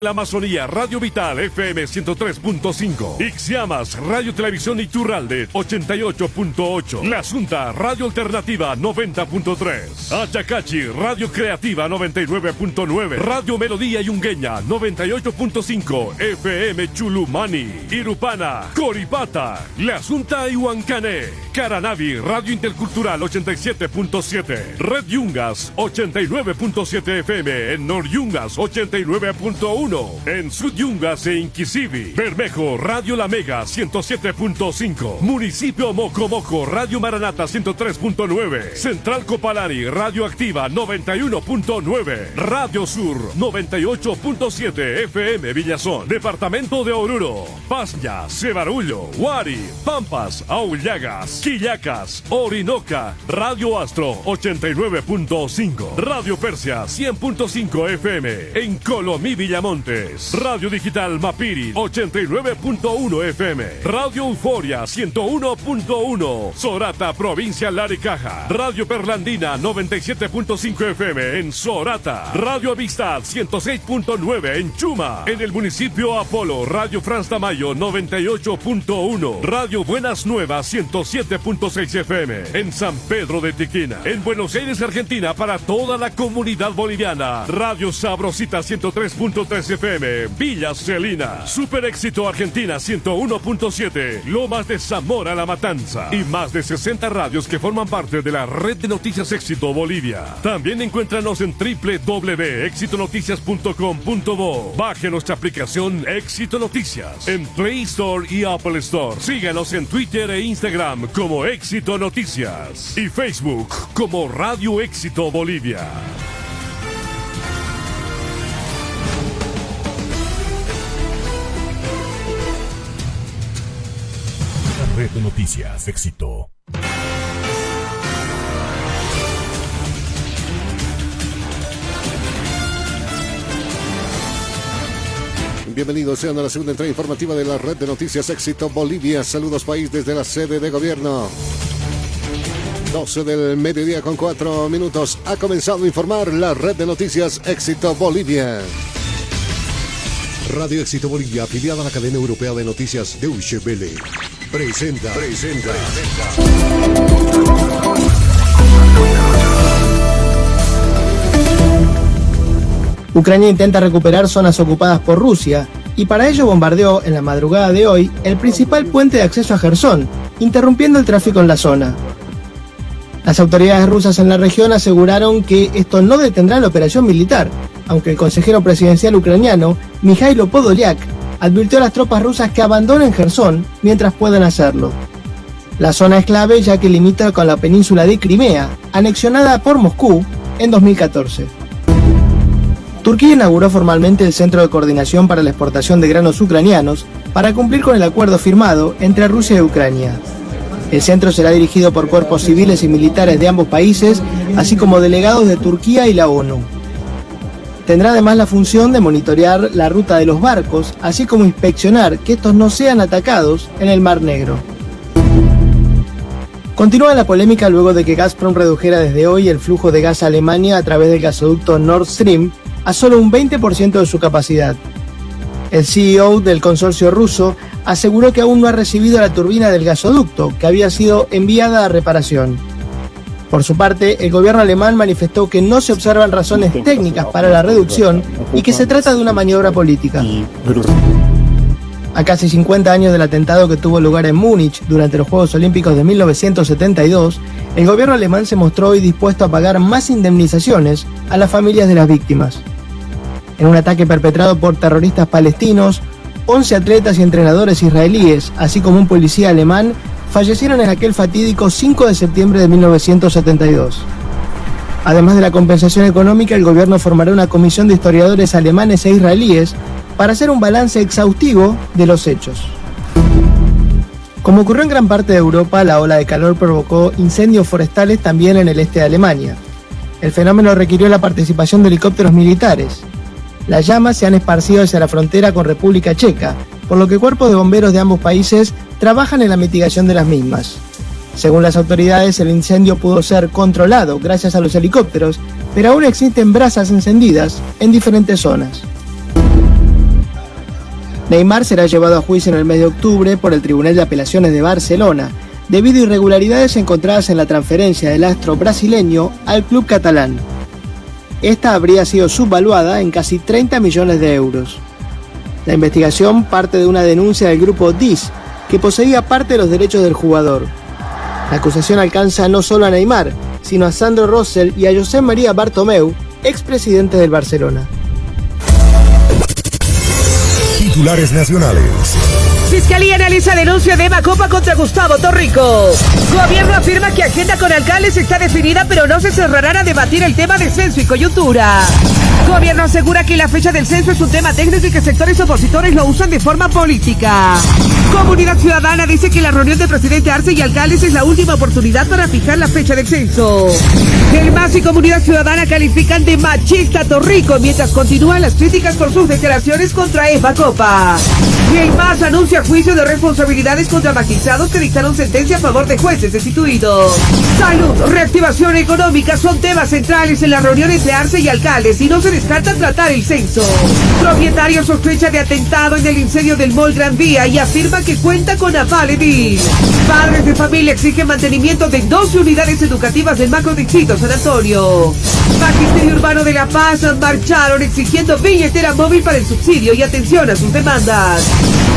La Amazonía, Radio Vital, FM 103.5. Ixiamas, Radio Televisión Iturralde, 88.8. La Asunta, Radio Alternativa, 90.3. Achacachi, Radio Creativa, 99.9. Radio Melodía Yungueña, 98.5. FM Chulumani. Irupana, Coripata, La Asunta y Huancané. Caranavi, Radio Intercultural, 87.7. Red Yungas, 89.7 FM. En Noryungas, 89.1. En Sud Yungas e Inquisivi. Bermejo, Radio La Mega, 107.5. Municipio Mocomoco, Radio Maranata, 103.9. Central Copalari, Radio Activa, 91.9. Radio Sur, 98.7 FM Villazón. Departamento de Oruro, Pasña, Cebarullo, Huari, Pampas, Aullagas, Quillacas, Orinoca. Radio Astro, 89.5. Radio Persia, 100.5 FM. En Colomí, Villamontes. Radio Digital Mapiri, 89.1 FM. Radio Euforia, 101.1. Sorata, Provincia Laricaja. Radio Perlandina, 97.5 FM en Sorata. Radio Amistad, 106.9 en Chuma. En el municipio Apolo, Radio Franz Tamayo, 98.1. Radio Buenas Nuevas, 107.6 FM en San Pedro de Tiquina. En Buenos Aires, Argentina, para toda la comunidad boliviana. Radio Sabrosita, 103.3 FM, Villa Celina. Super Éxito Argentina, 101.7. Lomas de Zamora, La Matanza. Y más de 60 radios que forman parte de la red de noticias Éxito Bolivia. También encuéntranos en www.exitonoticias.com.bo. Baje nuestra aplicación Éxito Noticias en Play Store y Apple Store. Síganos en Twitter e Instagram como Éxito Noticias. Y Facebook como Radio Éxito Bolivia. Red de Noticias Éxito. Bienvenidos sean a la segunda entrega informativa de la Red de Noticias Éxito Bolivia. Saludos país desde la sede de gobierno. 12 del mediodía con 4 minutos. Ha comenzado a informar la Red de Noticias Éxito Bolivia. Radio Éxito Bolivia, afiliada a la cadena europea de noticias Deutsche Welle. Presenta. Ucrania intenta recuperar zonas ocupadas por Rusia y para ello bombardeó en la madrugada de hoy el principal puente de acceso a Jersón, interrumpiendo el tráfico en la zona. Las autoridades rusas en la región aseguraron que esto no detendrá la operación militar, aunque el consejero presidencial ucraniano, Mikhailo Podolyak, advirtió a las tropas rusas que abandonen Jersón mientras puedan hacerlo. La zona es clave ya que limita con la península de Crimea, anexionada por Moscú en 2014. Turquía inauguró formalmente el Centro de Coordinación para la Exportación de Granos Ucranianos para cumplir con el acuerdo firmado entre Rusia y Ucrania. El centro será dirigido por cuerpos civiles y militares de ambos países, así como delegados de Turquía y la ONU. Tendrá además la función de monitorear la ruta de los barcos, así como inspeccionar que estos no sean atacados en el Mar Negro. Continúa la polémica luego de que Gazprom redujera desde hoy el flujo de gas a Alemania a través del gasoducto Nord Stream a solo un 20% de su capacidad. El CEO del consorcio ruso aseguró que aún no ha recibido la turbina del gasoducto, que había sido enviada a reparación. Por su parte, el gobierno alemán manifestó que no se observan razones técnicas para la reducción y que se trata de una maniobra política. A casi 50 años del atentado que tuvo lugar en Múnich durante los Juegos Olímpicos de 1972, el gobierno alemán se mostró hoy dispuesto a pagar más indemnizaciones a las familias de las víctimas. En un ataque perpetrado por terroristas palestinos, 11 atletas y entrenadores israelíes, así como un policía alemán, fallecieron en aquel fatídico 5 de septiembre de 1972. Además de la compensación económica, el gobierno formará una comisión de historiadores alemanes e israelíes para hacer un balance exhaustivo de los hechos. Como ocurrió en gran parte de Europa, la ola de calor provocó incendios forestales también en el este de Alemania. El fenómeno requirió la participación de helicópteros militares. Las llamas se han esparcido hacia la frontera con República Checa, por lo que cuerpos de bomberos de ambos países trabajan en la mitigación de las mismas. Según las autoridades, el incendio pudo ser controlado gracias a los helicópteros, pero aún existen brasas encendidas en diferentes zonas. Neymar será llevado a juicio en el mes de octubre por el Tribunal de Apelaciones de Barcelona, debido a irregularidades encontradas en la transferencia del astro brasileño al club catalán. Esta habría sido subvaluada en casi 30 millones de euros. La investigación parte de una denuncia del grupo DIS, que poseía parte de los derechos del jugador. La acusación alcanza no solo a Neymar, sino a Sandro Rosell y a José María Bartomeu, expresidente del Barcelona. Titulares nacionales. Fiscalía analiza denuncia de Eva Copa contra Gustavo Torrico. Gobierno afirma que agenda con alcaldes está definida, pero no se cerrarán a debatir el tema de censo y coyuntura. Gobierno asegura que la fecha del censo es un tema técnico y que sectores opositores lo usan de forma política. Comunidad Ciudadana dice que la reunión de presidente Arce y alcaldes es la última oportunidad para fijar la fecha del censo. El MAS y Comunidad Ciudadana califican de machista a Torrico mientras continúan las críticas por sus declaraciones contra Eva Copa. El MAS anuncia juicio de responsabilidades contra magistrados que dictaron sentencia a favor de jueces destituidos. Salud, reactivación económica son temas centrales en la reunión entre Arce y alcaldes y no se descarta tratar el censo. Propietario sospecha de atentado en el incendio del Mall Gran Vía y afirma que cuenta con aval edil. Padres de familia exigen mantenimiento de 12 unidades educativas del macrodistrito San Antonio. Magisterio Urbano de La Paz marcharon exigiendo billetera móvil para el subsidio y atención a sus demandas.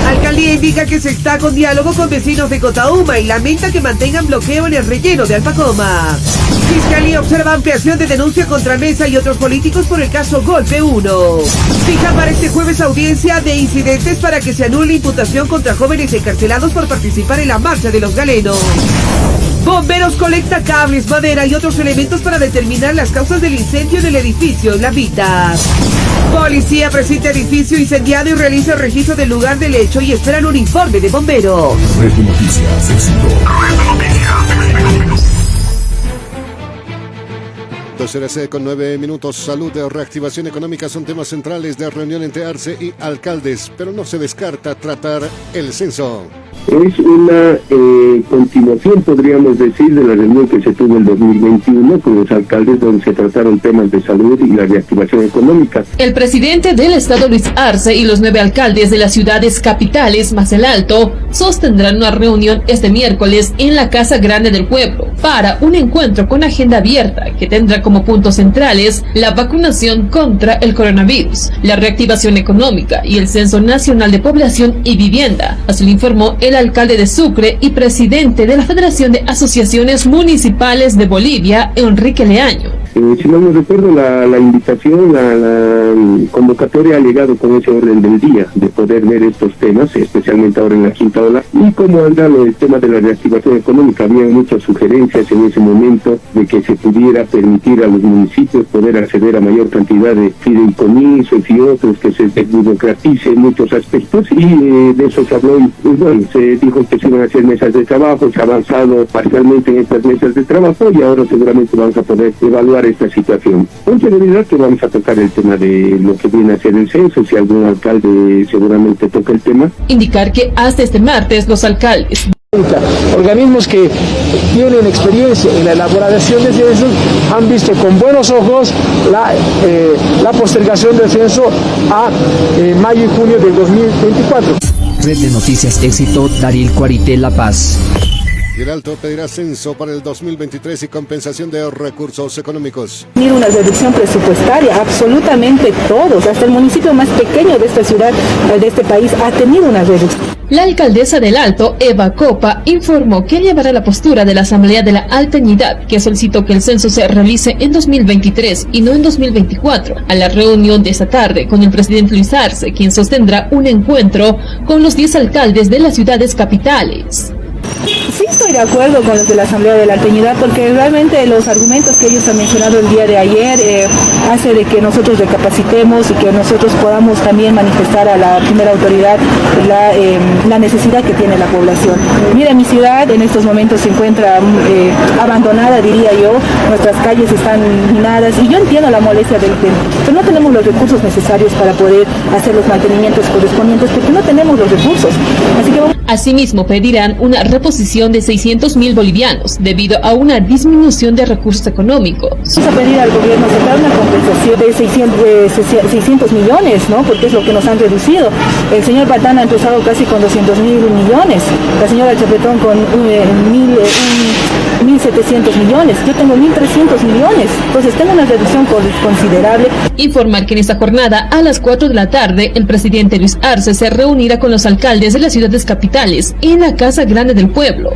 Alcaldía indica que se está con diálogo con vecinos de Cotauma y lamenta que mantengan bloqueo en el relleno de Alpacoma. Fiscalía observa ampliación de denuncia contra Mesa y otros políticos por el caso Golpe 1. Fija para este jueves audiencia de incidentes para que se anule imputación contra jóvenes encarcelados por participar en la marcha de los galenos. Bomberos colecta cables, madera y otros elementos para determinar las causas del incendio del edificio La Vita. Policía presenta edificio incendiado y realiza el registro del lugar del hecho y esperan un informe de bomberos. Red de Noticias, éxito. Red de Noticias, 12:09 con 9 minutos. Salud de reactivación económica son temas centrales de reunión entre Arce y alcaldes, pero no se descarta tratar el censo. Es una continuación, podríamos decir, de la reunión que se tuvo en 2021 con los alcaldes, donde se trataron temas de salud y la reactivación económica. El presidente del estado, Luis Arce, y los 9 alcaldes de las ciudades capitales más el Alto sostendrán una reunión este miércoles en la Casa Grande del Pueblo para un encuentro con agenda abierta que tendrá como puntos centrales la vacunación contra el coronavirus, la reactivación económica y el Censo Nacional de Población y Vivienda. Así lo informó el alcalde de Sucre y presidente de la Federación de Asociaciones Municipales de Bolivia, Enrique Leaño. Si no me recuerdo, la invitación, la convocatoria ha llegado con ese orden del día, de poder ver estos temas, especialmente ahora en la quinta ola, y como anda el tema de la reactivación económica. Había muchas sugerencias en ese momento de que se pudiera permitir a los municipios poder acceder a mayor cantidad de fideicomisos y otros, que se desburocratice en muchos aspectos, y de eso se habló, y bueno, se dijo que se iban a hacer mesas de trabajo, se ha avanzado parcialmente en estas mesas de trabajo y ahora seguramente vamos a poder evaluar esta situación. Con seguridad que vamos a tocar el tema de lo que viene a ser el censo, si algún alcalde seguramente toca el tema. Indicar que hasta este martes los alcaldes, organismos que tienen experiencia en la elaboración del censo han visto con buenos ojos la postergación del censo a mayo y junio del 2024. Red de Noticias Éxito, Daril Cuarité, La Paz. Y el Alto pedirá censo para el 2023 y compensación de recursos económicos. Tiene una reducción presupuestaria, absolutamente todos, hasta el municipio más pequeño de esta ciudad, de este país, ha tenido una reducción. La alcaldesa del Alto, Eva Copa, informó que llevará la postura de la Asamblea de la Alteñidad, que solicitó que el censo se realice en 2023 y no en 2024, a la reunión de esta tarde con el presidente Luis Arce, quien sostendrá un encuentro con los 10 alcaldes de las ciudades capitales. Sí estoy de acuerdo con los de la Asamblea de la Alteñidad, porque realmente los argumentos que ellos han mencionado el día de ayer hace de que nosotros recapacitemos y que nosotros podamos también manifestar a la primera autoridad la necesidad que tiene la población. Mira, mi ciudad en estos momentos se encuentra abandonada, diría yo, nuestras calles están minadas y yo entiendo la molestia del tema, pero no tenemos los recursos necesarios para poder hacer los mantenimientos correspondientes porque no tenemos los recursos. Así que Asimismo, pedirán una reposición de 600.000 bolivianos debido a una disminución de recursos económicos. Vamos a pedir al gobierno sacar una compensación de 600 millones, ¿no? Porque es lo que nos han reducido. El señor Batán ha empezado casi con 200.000 millones, la señora Chapetón con 1.700 millones, yo tengo 1.300 millones, entonces tengo una reducción considerable. Informar que en esta jornada a las 4 de la tarde el presidente Luis Arce se reunirá con los alcaldes de las ciudades capitales en la Casa Grande del Pueblo.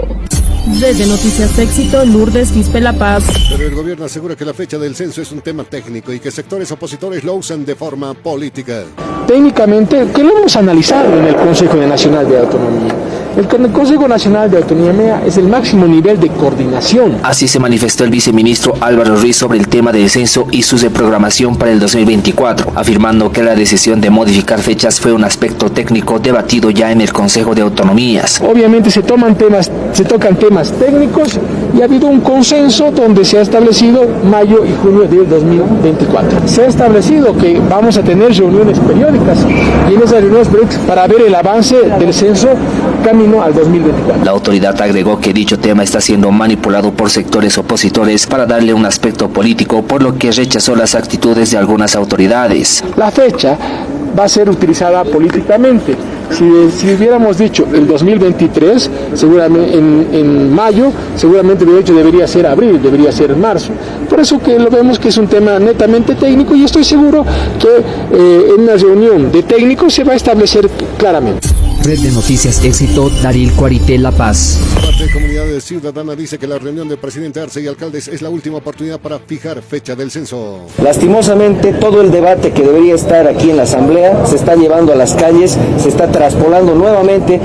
Desde Noticias Éxito, Lourdes Quispe La Paz. Pero el gobierno asegura que la fecha del censo es un tema técnico y que sectores opositores lo usan de forma política. Técnicamente, que lo hemos analizado en el Consejo Nacional de Autonomía. El Consejo Nacional de Autonomía es el máximo nivel de coordinación. Así se manifestó el viceministro Álvaro Ruiz sobre el tema del censo y su reprogramación para el 2024, afirmando que la decisión de modificar fechas fue un aspecto técnico debatido ya en el Consejo de Autonomías. Obviamente se tocan temas técnicos y ha habido un consenso donde se ha establecido mayo y junio del 2024. Se ha establecido que vamos a tener reuniones periódicas y en esas reuniones periódicas para ver el avance del censo camino al 2024. La autoridad agregó que dicho tema está siendo manipulado por sectores opositores para darle un aspecto político, por lo que rechazó las actitudes de algunas autoridades. La fecha va a ser utilizada políticamente. Si hubiéramos dicho el 2023, seguramente en mayo, seguramente de hecho debería ser abril, debería ser marzo. Por eso que lo vemos que es un tema netamente técnico y estoy seguro que en una reunión de técnicos se va a establecer claramente. Red de Noticias Éxito, Daril Cuarité, La Paz. Parte de Comunidad Ciudadana dice que la reunión del presidente Arce y alcaldes es la última oportunidad para fijar fecha del censo. Lastimosamente, todo el debate que debería estar aquí en la Asamblea se está llevando a las calles, se está traspolando nuevamente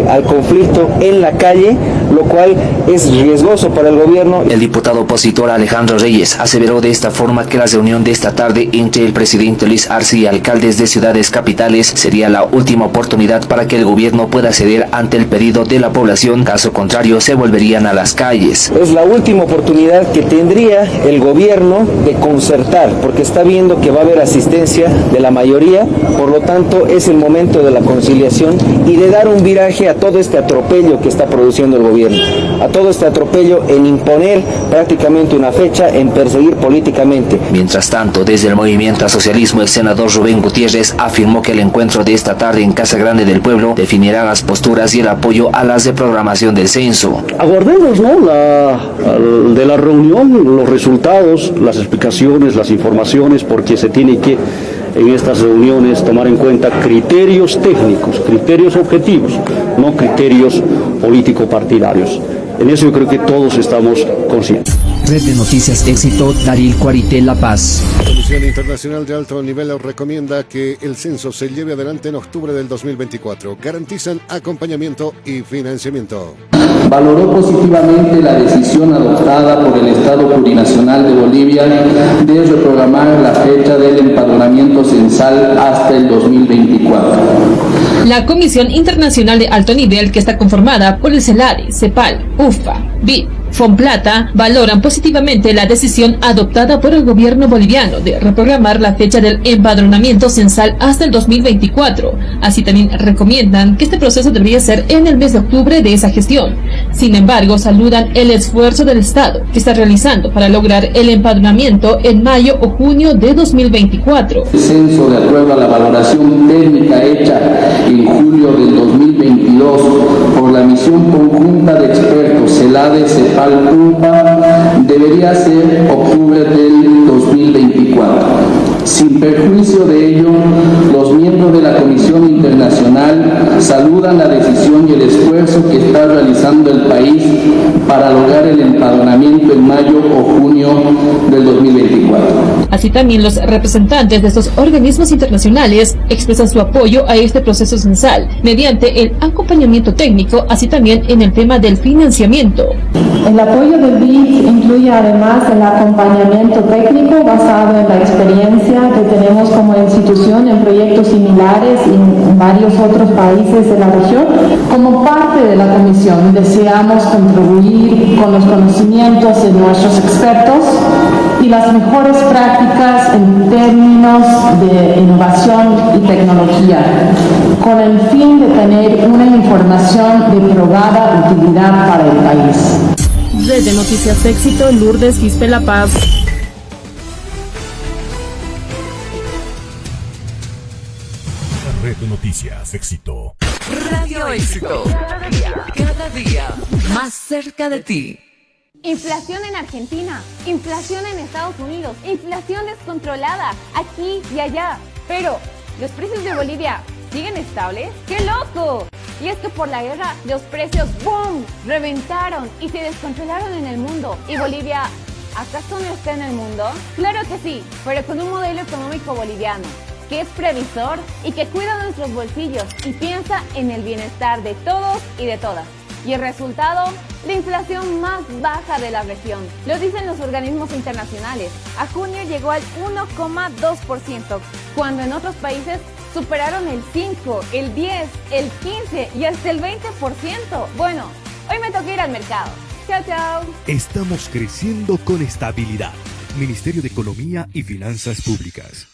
al conflicto en la calle, lo cual es riesgoso para el gobierno. El diputado opositor Alejandro Reyes aseveró de esta forma que la reunión de esta tarde entre el presidente Luis Arce y alcaldes de ciudades capitales sería la última oportunidad para que el gobierno pueda ceder ante el pedido de la población, caso contrario se volverían a las calles. Es la última oportunidad que tendría el gobierno de concertar, porque está viendo que va a haber asistencia de la mayoría, por lo tanto es el momento de la conciliación y de dar un viraje a todo este atropello que está produciendo el gobierno, a todo este atropello en imponer prácticamente una fecha, en perseguir políticamente. Mientras tanto, desde el Movimiento al Socialismo, el senador Rubén Gutiérrez afirmó que el encuentro de esta tarde en Casa Grande del Pueblo definirá las posturas y el apoyo a la reprogramación del censo. Aguardemos, ¿no?, de la reunión, los resultados, las explicaciones, las informaciones, porque se tiene que en estas reuniones tomar en cuenta criterios técnicos, criterios objetivos, no criterios político-partidarios. En eso yo creo que todos estamos conscientes. Red de Noticias Éxito, Daril Cuarité, La Paz. La Comisión Internacional de Alto Nivel recomienda que el censo se lleve adelante en octubre del 2024. Garantizan acompañamiento y financiamiento. Valoró positivamente la decisión adoptada por el Estado Plurinacional de Bolivia de reprogramar la fecha del empadronamiento censal hasta el 2024. La Comisión Internacional de Alto Nivel, que está conformada por el CELARI, CEPAL, UFA, BID, Fomplata, valoran positivamente la decisión adoptada por el gobierno boliviano de reprogramar la fecha del empadronamiento censal hasta el 2024. Así también recomiendan que este proceso debería ser en el mes de octubre de esa gestión. Sin embargo, saludan el esfuerzo del Estado que está realizando para lograr el empadronamiento en mayo o junio de 2024. El censo, de acuerdo a la valoración técnica hecha en julio del 2022 por la misión conjunta de expertos CELADE, CEPAL, debería ser octubre del 2024. Sin perjuicio de ello, los miembros de la Comisión Internacional saludan la decisión y el esfuerzo que está realizando el país para lograr el empadronamiento en mayo o junio del 2024. Así también los representantes de estos organismos internacionales expresan su apoyo a este proceso censal mediante el acompañamiento técnico, así también en el tema del financiamiento. El apoyo del BID incluye además el acompañamiento técnico basado en la experiencia que tenemos como institución en proyectos similares en varios otros países de la región. Como parte de la comisión deseamos contribuir con los conocimientos de nuestros expertos y y las mejores prácticas en términos de innovación y tecnología, con el fin de tener una información de probada utilidad para el país. Red de Noticias Éxito, Lourdes Quispe La Paz. Red de Noticias Éxito. Radio Éxito. Cada día más cerca de ti. Inflación en Argentina, inflación en Estados Unidos, inflación descontrolada aquí y allá. Pero, ¿los precios de Bolivia siguen estables? ¡Qué loco! Y es que por la guerra los precios ¡boom! Reventaron y se descontrolaron en el mundo. ¿Y Bolivia acaso no está en el mundo? Claro que sí, pero con un modelo económico boliviano que es previsor y que cuida nuestros bolsillos y piensa en el bienestar de todos y de todas. Y el resultado, la inflación más baja de la región. Lo dicen los organismos internacionales. A junio llegó al 1,2%, cuando en otros países superaron el 5, el 10, el 15 y hasta el 20%. Bueno, hoy me toca ir al mercado. Chao, chao. Estamos creciendo con estabilidad. Ministerio de Economía y Finanzas Públicas.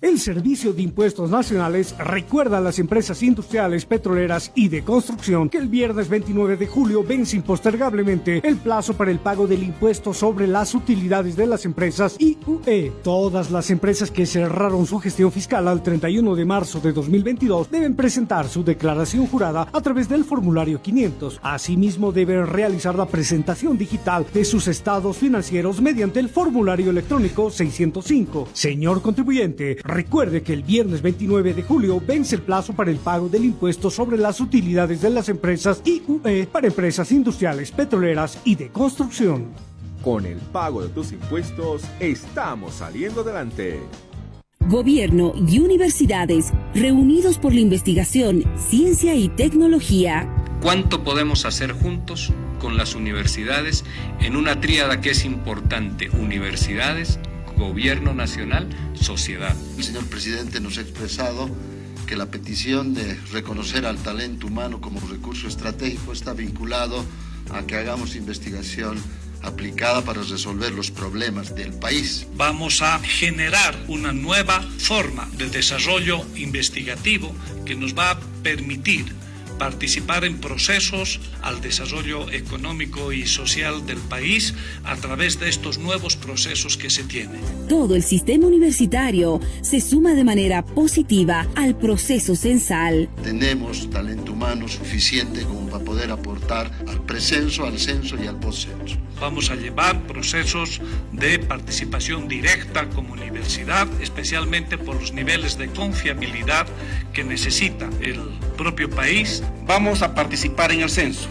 El Servicio de Impuestos Nacionales recuerda a las empresas industriales, petroleras y de construcción que el viernes 29 de julio vence impostergablemente el plazo para el pago del impuesto sobre las utilidades de las empresas IUE. Todas las empresas que cerraron su gestión fiscal al 31 de marzo de 2022 deben presentar su declaración jurada a través del formulario 500. Asimismo, deben realizar la presentación digital de sus estados financieros mediante el formulario electrónico 605. Señor contribuyente, recuerde que el viernes 29 de julio vence el plazo para el pago del impuesto sobre las utilidades de las empresas IUE para empresas industriales, petroleras y de construcción. Con el pago de tus impuestos, estamos saliendo adelante. Gobierno y universidades reunidos por la investigación, ciencia y tecnología. ¿Cuánto podemos hacer juntos con las universidades en una tríada que es importante? Universidades, Gobierno nacional, sociedad. El señor presidente nos ha expresado que la petición de reconocer al talento humano como recurso estratégico está vinculado a que hagamos investigación aplicada para resolver los problemas del país. Vamos a generar una nueva forma de desarrollo investigativo que nos va a permitir participar en procesos al desarrollo económico y social del país a través de estos nuevos procesos que se tienen. Todo el sistema universitario se suma de manera positiva al proceso censal. Tenemos talento humano suficiente como para poder aportar al precenso, al censo y al postcenso. Vamos a llevar procesos de participación directa como universidad, especialmente por los niveles de confiabilidad que necesita el propio país. Vamos a participar en el censo,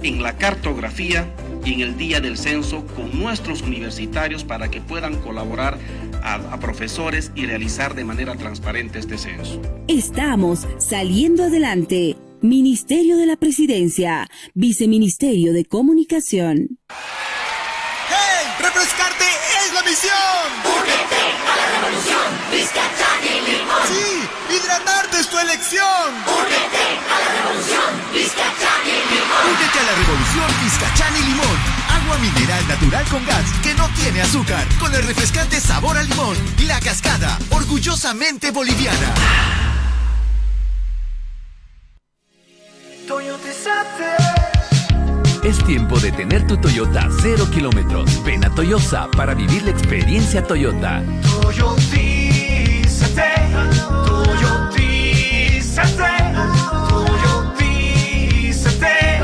en la cartografía y en el día del censo con nuestros universitarios para que puedan colaborar a profesores y realizar de manera transparente este censo. Estamos saliendo adelante. Ministerio de la Presidencia, Viceministerio de Comunicación. ¡Hey! ¡Refrescarte es la misión! ¡Únete a la revolución! ¡Vizcachán y limón! ¡Sí! ¡Hidratarte es tu elección! ¡Únete a la revolución! ¡Vizcachán y limón! ¡Únete a la revolución Vizcachán y limón! Agua mineral natural con gas que no tiene azúcar, con el refrescante sabor a limón. La Cascada, orgullosamente boliviana. Es tiempo de tener tu Toyota 0 kilómetros. Ven a Toyosa para vivir la experiencia Toyota. Toyotízate, Toyotízate, Toyotízate.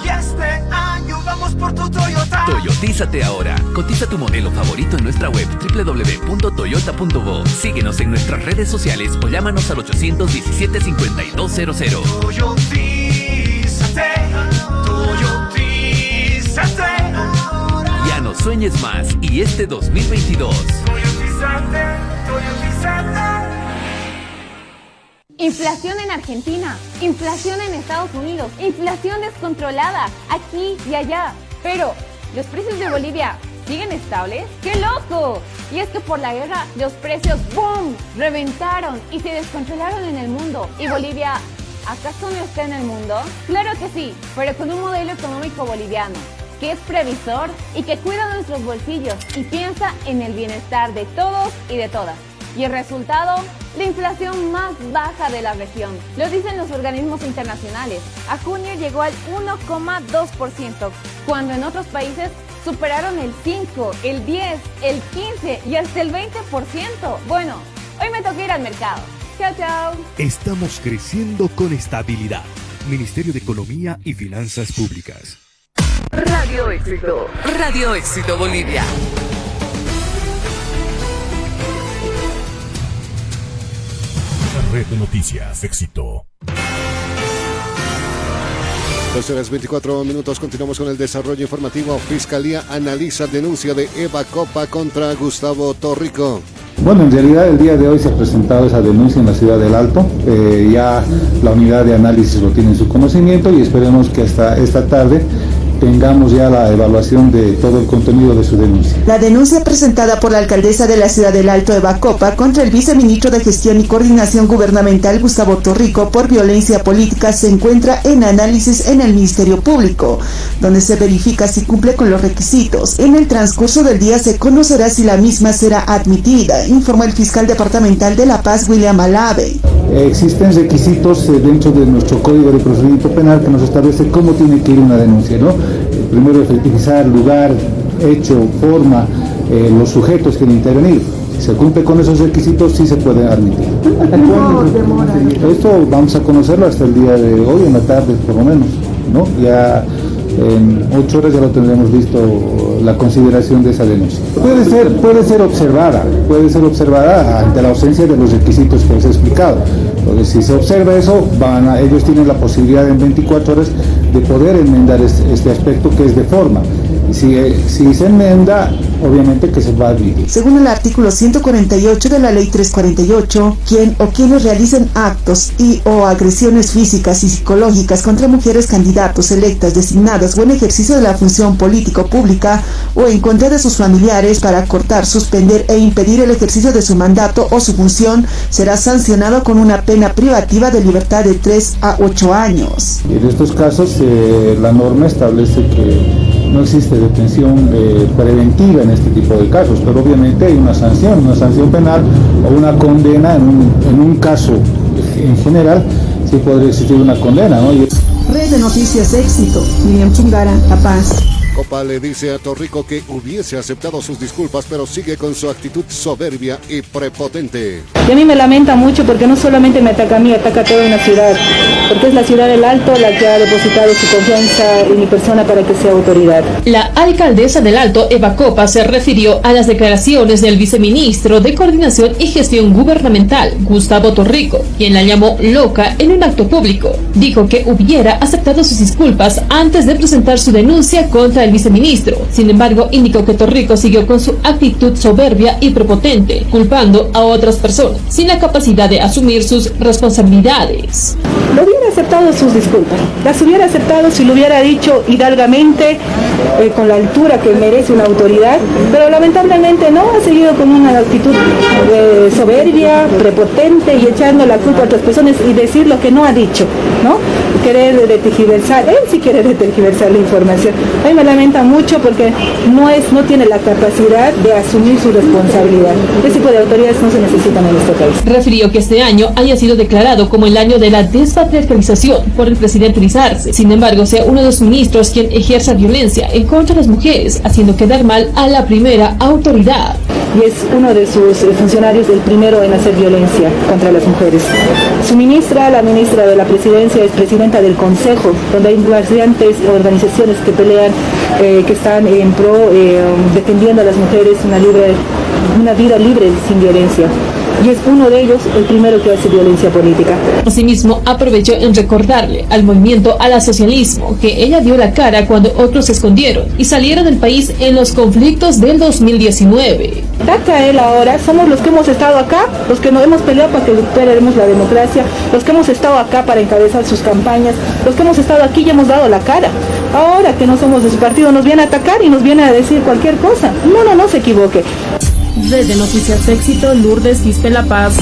Y este año vamos por tu Toyota. Toyotízate ahora. Cotiza tu modelo favorito en nuestra web www.toyota.bo. Síguenos en nuestras redes sociales o llámanos al 817-5200. Toyotízate, Toyotízate. Ya no sueñes más y este 2022. Toyotízate, Toyotízate. Inflación en Argentina, inflación en Estados Unidos, inflación descontrolada aquí y allá. Pero, ¿los precios de Bolivia siguen estables? ¡Qué loco! Y es que por la guerra los precios ¡boom! Reventaron y se descontrolaron en el mundo. ¿Y Bolivia acaso no está en el mundo? Claro que sí, pero con un modelo económico boliviano que es previsor y que cuida nuestros bolsillos y piensa en el bienestar de todos y de todas. Y el resultado, la inflación más baja de la región. Lo dicen los organismos internacionales. A junio llegó al 1,2%, cuando en otros países superaron el 5, el 10, el 15 y hasta el 20%. Bueno, hoy me toca ir al mercado. Chao, chao. Estamos creciendo con estabilidad. Ministerio de Economía y Finanzas Públicas. Radio Éxito. Radio Éxito Bolivia. Red de Noticias Éxito. 12:24 continuamos con el desarrollo informativo. Fiscalía analiza denuncia de Eva Copa contra Gustavo Torrico. Bueno, en realidad el día de hoy se ha presentado esa denuncia en la ciudad del Alto. Ya la unidad de análisis lo tiene en su conocimiento y esperemos que hasta esta tarde tengamos ya la evaluación de todo el contenido de su denuncia. La denuncia presentada por la alcaldesa de la ciudad del Alto, Eva Copa, contra el viceministro de Gestión y Coordinación Gubernamental, Gustavo Torrico, por violencia política, se encuentra en análisis en el Ministerio Público, donde se verifica si cumple con los requisitos. En el transcurso del día se conocerá si la misma será admitida, informó el fiscal departamental de La Paz, William Alave. Existen requisitos dentro de nuestro Código de Procedimiento Penal que nos establece cómo tiene que ir una denuncia, ¿no? Primero efectivizar lugar, hecho, forma, los sujetos que han intervenido. Si se cumple con esos requisitos, sí se puede admitir. Esto vamos a conocerlo hasta el día de hoy, en la tarde por lo menos, ¿no? Ya en 8 horas ya lo tendremos visto la consideración de esa denuncia. Puede ser observada ante la ausencia de los requisitos que os he explicado. Entonces, si se observa eso, ellos tienen la posibilidad en 24 horas de poder enmendar este aspecto que es de forma. Si se enmienda, obviamente que se va a admitir. Según el artículo 148 de la Ley 348, quien o quienes realicen actos y o agresiones físicas y psicológicas contra mujeres candidatos electas, designadas o en ejercicio de la función político-pública o en contra de sus familiares para cortar, suspender e impedir el ejercicio de su mandato o su función, será sancionado con una pena privativa de libertad de 3 a 8 años. En estos casos, la norma establece que no existe detención preventiva en este tipo de casos, pero obviamente hay una sanción penal o una condena en un caso en general, sí podría existir una condena, ¿no? Red de Noticias Éxito, Miriam Chungara, La Paz. Copa le dice a Torrico que hubiese aceptado sus disculpas, pero sigue con su actitud soberbia y prepotente. Y a mí me lamenta mucho porque no solamente me ataca a mí, ataca a toda una ciudad, porque es la ciudad del Alto la que ha depositado su confianza en mi persona para que sea autoridad. La alcaldesa del Alto, Eva Copa, se refirió a las declaraciones del viceministro de Coordinación y Gestión Gubernamental, Gustavo Torrico, quien la llamó loca en un acto público. Dijo que hubiera aceptado sus disculpas antes de presentar su denuncia contra el viceministro. Sin embargo, indicó que Torrico siguió con su actitud soberbia y prepotente, culpando a otras personas, sin la capacidad de asumir sus responsabilidades. Lo hubiera aceptado sus disculpas, las hubiera aceptado si lo hubiera dicho hidalgamente, con la altura que merece una autoridad, pero lamentablemente no, ha seguido con una actitud soberbia, prepotente y echando la culpa a otras personas y decir lo que no ha dicho, ¿no? Querer tergiversar, él sí quiere tergiversar la información. A mí me lamenta mucho porque no tiene la capacidad de asumir su responsabilidad. Ese tipo de autoridades no se necesitan en este país. Refirió que este año haya sido declarado como el año de la despatriarcalización por el presidente Luis Arce. Sin embargo, sea uno de los ministros quien ejerza violencia en contra de las mujeres, haciendo quedar mal a la primera autoridad. Y es uno de sus funcionarios el primero en hacer violencia contra las mujeres. Su ministra, la ministra de la presidencia, es presidenta del consejo, donde hay bastantes organizaciones que pelean, que están en pro, defendiendo a las mujeres una vida libre sin violencia. Y es uno de ellos el primero que hace violencia política. Asimismo, aprovechó en recordarle al movimiento al socialismo que ella dio la cara cuando otros se escondieron y salieron del país en los conflictos del 2019. Ataca él ahora, somos los que hemos estado acá, los que nos hemos peleado para que recuperemos la democracia, los que hemos estado acá para encabezar sus campañas, los que hemos estado aquí y hemos dado la cara. Ahora que no somos de su partido nos viene a atacar y nos viene a decir cualquier cosa. No se equivoque. Desde Noticias Éxito, Lourdes Quispe, La Paz.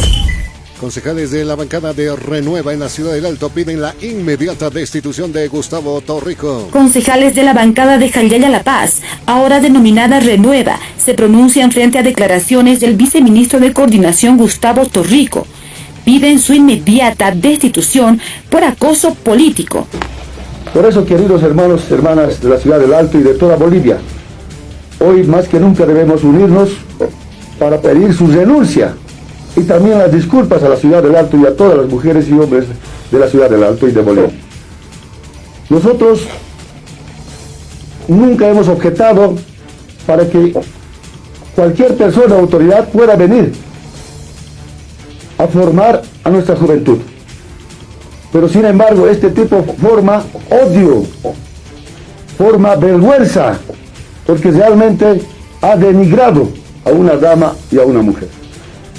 Concejales de la bancada de Renueva en la Ciudad del Alto piden la inmediata destitución de Gustavo Torrico. Concejales de la bancada de Jayaya La Paz, ahora denominada Renueva, se pronuncian frente a declaraciones del viceministro de Coordinación Gustavo Torrico. Piden su inmediata destitución por acoso político. Por eso, queridos hermanos y hermanas de la Ciudad del Alto y de toda Bolivia, hoy más que nunca debemos unirnos para pedir su renuncia y también las disculpas a la Ciudad del Alto y a todas las mujeres y hombres de la Ciudad del Alto y de Bolivia. Nosotros nunca hemos objetado para que cualquier persona o autoridad pueda venir a formar a nuestra juventud. Pero sin embargo, este tipo forma odio, forma vergüenza, porque realmente ha denigrado a una dama y a una mujer.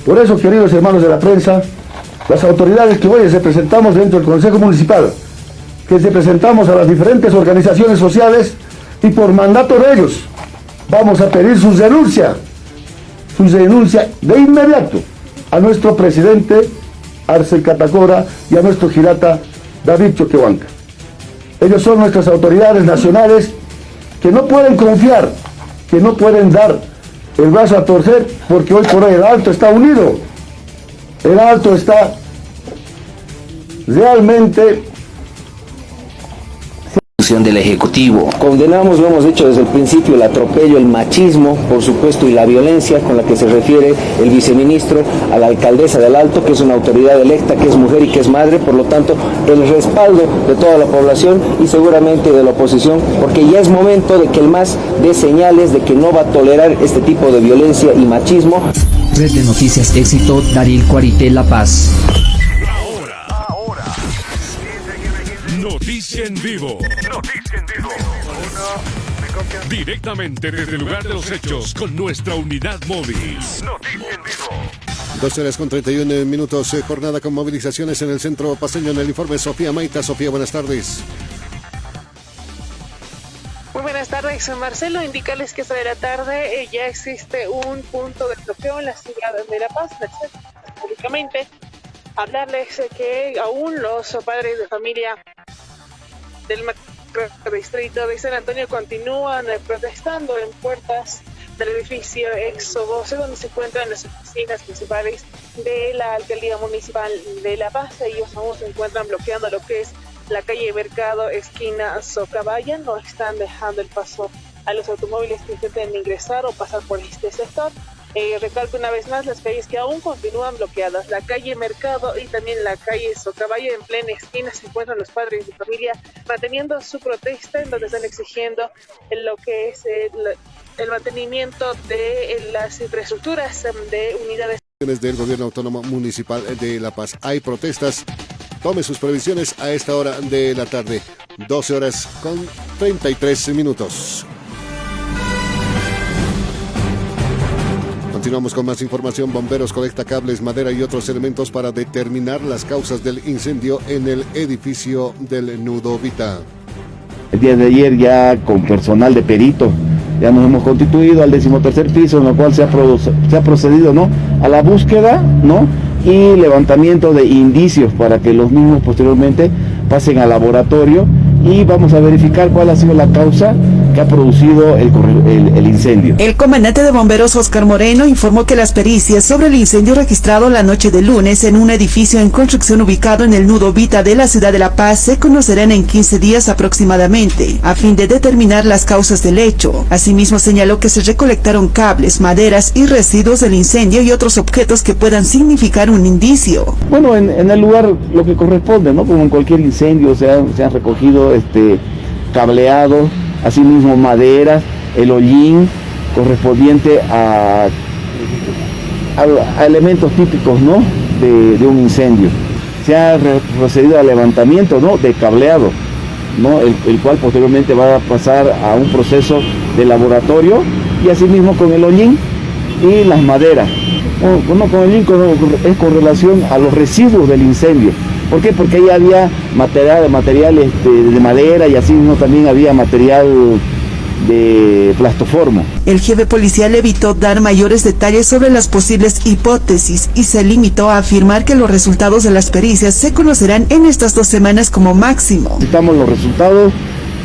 Por eso, queridos hermanos de la prensa, las autoridades que hoy representamos dentro del Consejo Municipal, que representamos a las diferentes organizaciones sociales y por mandato de ellos, vamos a pedir su renuncia de inmediato a nuestro presidente Arce Catacora y a nuestro girata David Choquehuanca. Ellos son nuestras autoridades nacionales que no pueden confiar, que no pueden dar el brazo a torcer, porque hoy por hoy el Alto está unido. El Alto está realmente del Ejecutivo. Condenamos, lo hemos hecho desde el principio, el atropello, el machismo, por supuesto, y la violencia con la que se refiere el viceministro a la alcaldesa del Alto, que es una autoridad electa, que es mujer y que es madre, por lo tanto, el respaldo de toda la población y seguramente de la oposición, porque ya es momento de que el MAS dé señales de que no va a tolerar este tipo de violencia y machismo. Red de Noticias Éxito, Daril Cuarité, La Paz. Noticia en vivo. Noticia en vivo. Directamente desde el lugar de los hechos con nuestra unidad móvil. Noticia en vivo. 12:31, jornada con movilizaciones en el centro paseño. En el informe, Sofía Maita. Sofía, buenas tardes. Muy buenas tardes, Marcelo. Indicarles que esta de la tarde ya existe un punto de bloqueo en la ciudad de La Paz, públicamente. Hablarles que aún los padres de familia del distrito de San Antonio continúan protestando en puertas del edificio Exovoce, donde se encuentran las oficinas principales de la Alcaldía Municipal de La Paz. Ellos aún se encuentran bloqueando lo que es la calle Mercado, esquina Socabaya. No están dejando el paso a los automóviles que intenten ingresar o pasar por este sector. Recalco una vez más las calles que aún continúan bloqueadas. La calle Mercado y también la calle Socabaya, en plena esquina se encuentran los padres de familia manteniendo su protesta, en donde están exigiendo lo que es el mantenimiento de las infraestructuras de unidades del Gobierno Autónomo Municipal de La Paz. Hay protestas. Tome sus previsiones a esta hora de la tarde. 12:33. Continuamos con más información. Bomberos colecta cables, madera y otros elementos para determinar las causas del incendio en el edificio del Nudo Vita. El día de ayer, ya con personal de perito, ya nos hemos constituido al 13º piso, en lo cual se ha procedido, ¿no?, a la búsqueda, ¿no?, y levantamiento de indicios para que los mismos posteriormente pasen al laboratorio y vamos a verificar cuál ha sido la causa que ha producido el incendio. El comandante de bomberos Oscar Moreno informó que las pericias sobre el incendio registrado la noche del lunes en un edificio en construcción ubicado en el Nudo Vita de la ciudad de La Paz se conocerán en 15 días aproximadamente, a fin de determinar las causas del hecho. Asimismo señaló que se recolectaron cables, maderas y residuos del incendio y otros objetos que puedan significar un indicio. Bueno, en el lugar lo que corresponde, ¿no?, como en cualquier incendio, se han recogido cableado, asimismo madera, el hollín correspondiente a elementos típicos, ¿no?, de un incendio. Se ha procedido al levantamiento, ¿no?, de cableado, ¿no?, el cual posteriormente va a pasar a un proceso de laboratorio, y asimismo con el hollín y las maderas. Bueno, con el hollín es con relación a los residuos del incendio. ¿Por qué? Porque ahí había material de madera, y así mismo también había material de plastoformo. El jefe policial evitó dar mayores detalles sobre las posibles hipótesis y se limitó a afirmar que los resultados de las pericias se conocerán en estas 2 semanas como máximo. Necesitamos los resultados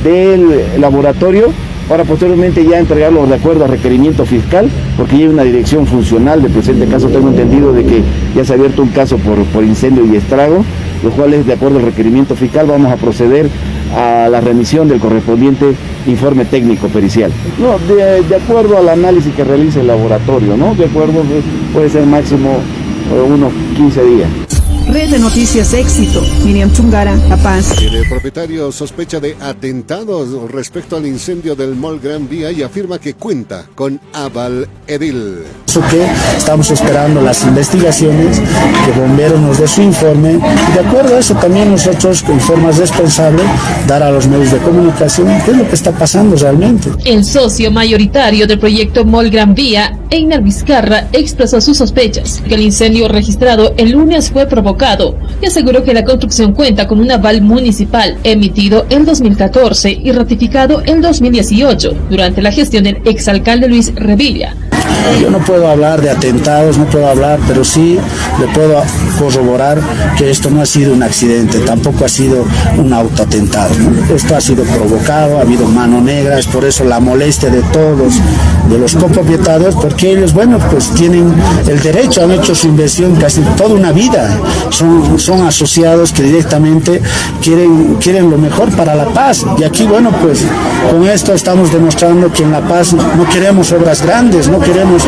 del laboratorio para posteriormente ya entregarlos de acuerdo a requerimiento fiscal, porque ya hay una dirección funcional. Del presente caso tengo entendido de que ya se ha abierto un caso por incendio y estrago, los cuales de acuerdo al requerimiento fiscal vamos a proceder a la remisión del correspondiente informe técnico pericial. No, de acuerdo al análisis que realice el laboratorio, ¿no? De acuerdo, puede ser máximo unos 15 días. Red de Noticias Éxito, Miriam Chungara, La Paz. El propietario sospecha de atentados respecto al incendio del Mall Gran Vía y afirma que cuenta con aval edil. Que estamos esperando las investigaciones, que Bomberos nos dé su informe y de acuerdo a eso también nosotros, en forma responsable, dar a los medios de comunicación qué es lo que está pasando realmente. El socio mayoritario del proyecto Mall Gran Vía, Einar Vizcarra, expresó sus sospechas que el incendio registrado el lunes fue provocado y aseguró que la construcción cuenta con un aval municipal emitido en 2014 y ratificado en 2018 durante la gestión del exalcalde Luis Revilla. Yo no puedo hablar de atentados, no puedo hablar, pero sí le puedo corroborar que esto no ha sido un accidente, tampoco ha sido un autoatentado, ¿no? Esto ha sido provocado, ha habido mano negra, es por eso la molestia de todos, de los copropietarios, porque ellos, bueno, pues tienen el derecho, han hecho su inversión casi toda una vida, son asociados que directamente quieren lo mejor para La Paz, y aquí, bueno, pues con esto estamos demostrando que en La Paz no queremos obras grandes, no queremos,